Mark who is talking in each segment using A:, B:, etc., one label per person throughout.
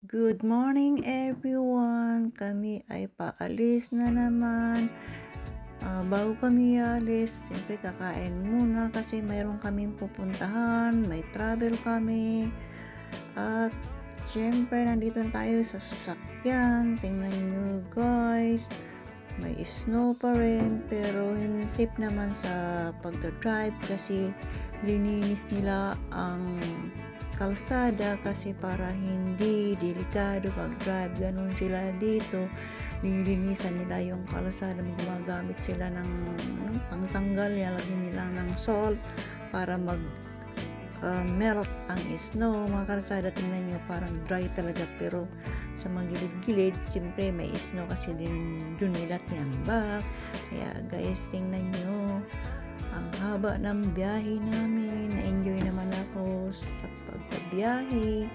A: Good morning everyone! Kami ay paalis na naman. Bago kami alis, siyempre kakain muna kasi mayroon kaming pupuntahan, may travel kami. At siyempre nandito na tayo sa sasakyan. Tingnan nyo guys, may snow pa rin pero safe naman sa pagdadrive kasi lininis nila ang kalsada kasi para hindi delikado pag-drive. Ganun sila dito, nilinisan nila yung kalsada, gumagamit sila ng pangtanggal, nilagyan nila ng salt para melt ang snow. Mga kalsada, tingnan nyo parang dry talaga pero sa mga gilid-gilid siyempre may snow kasi dun nila tinambak. Kaya guys, tingnan nyo ang haba ng biyahe namin. Na-enjoy naman ako sa pagbabiyahe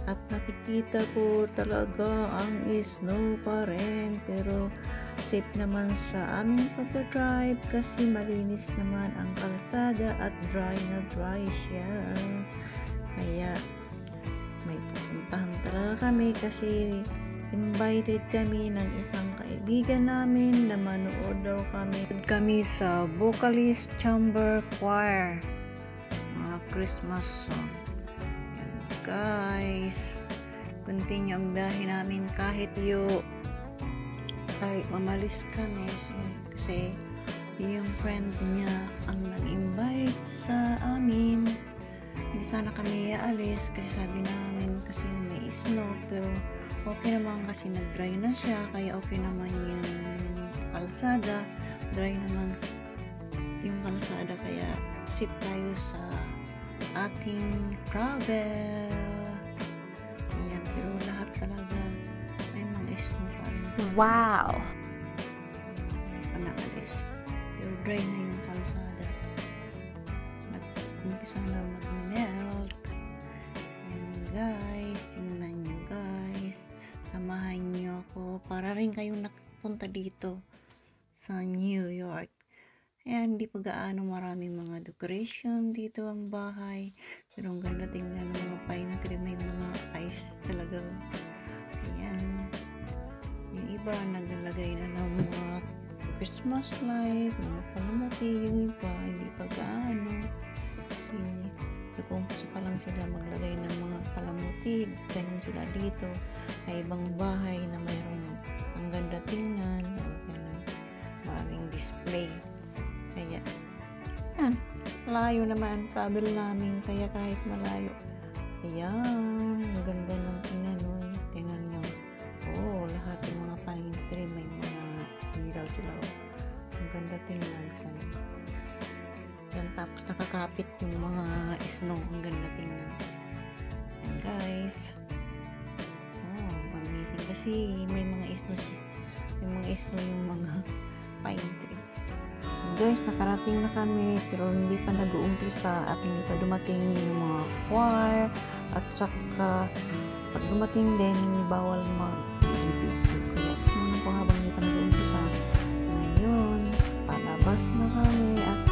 A: at nakikita ko talaga ang snow pa rin pero safe naman sa aming pagka-drive kasi malinis naman ang kalsada at dry na dry siya. Kaya may pupuntahan talaga kami kasi invited kami ng isang kaibigan namin na manood daw kami sa Vocalist Chamber Choir, mga Christmas song. Yan guys, continue ang biyahe namin kahit ay mamalis kami kasi yung friend niya ang nag-invite sa amin. Hindi sana kami aalis kasi sabi namin kasi may snow pero okay naman kasi nag-dry na siya kaya okay naman yung kalsada, dry naman yung kalsada kaya safe tayo sa ating travel. Ayan, pero lahat talaga may mga snow pa rin.
B: Wow!
A: Hindi pa naalis pero dry na yung kalsada, nag-umpisa na mag-melt. Ayan guys, tingnan nyo guys, samahan niyo ako para rin kayong nakapunta dito sa New York. Ayan, hindi pa gaano maraming mga decoration dito ang bahay pero ang ganda tingnan ng mga pine tree, may mga ice talaga. Ayan, yung iba naglalagay na ng mga Christmas light, mga palamuti, yung iba hindi pa gaano. Nag-umpisa pa lang sila maglagay ng mga palamuti. Ganun sila dito. May ibang bahay na mayroong ang ganda tingnan. Maraming display. Kaya, yan. Malayo naman travel namin. Kaya kahit malayo. Ayan. Ang ganda ng tingnan. Tingnan nyo. Oh, lahat ng mga pine tree may mga ilaw sila. Ang ganda tingnan. Yan, tapos nakakapit yung mga snow. Ang ganda tingnan. Yan guys. Oh, amazing. Kasi may mga snow yung mga pine tree. Guys, nakarating na kami pero hindi pa nag-uumpisa at hindi pa dumating yung mga choir at saka pag dumating din hindi bawal mag-video. Kaya naman po habang hindi pa nag-uumpisa. Ngayon, palabas na kami at